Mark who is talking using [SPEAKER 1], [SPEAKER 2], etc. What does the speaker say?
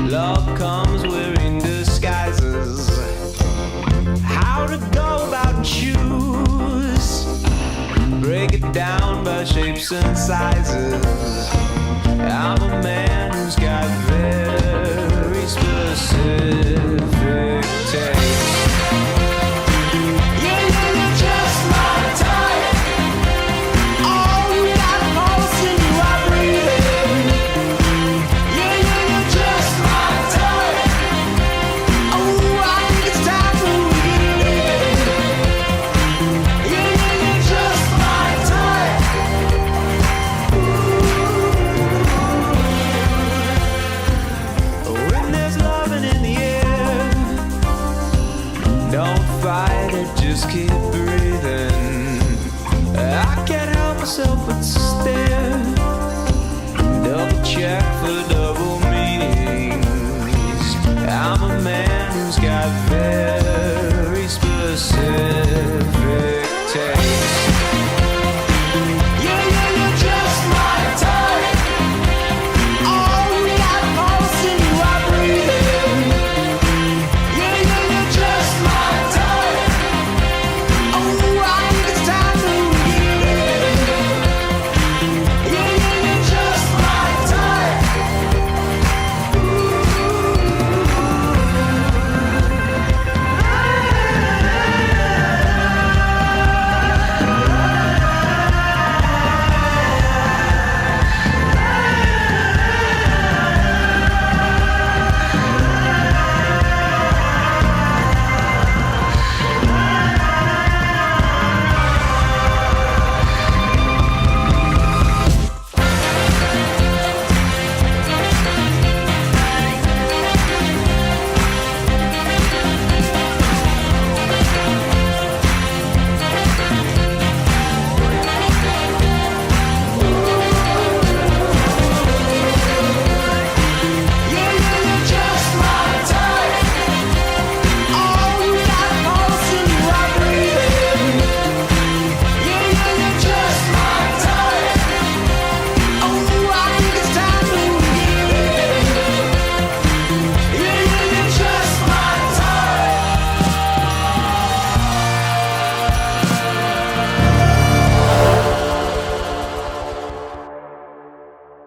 [SPEAKER 1] Love comes wearing disguises. How to go about and choose. Break it down by shapes and sizes. I'm a man who's got very specific taste. Just keep breathing. I can't help myself but stare. Double check for double meanings. I'm a man who's got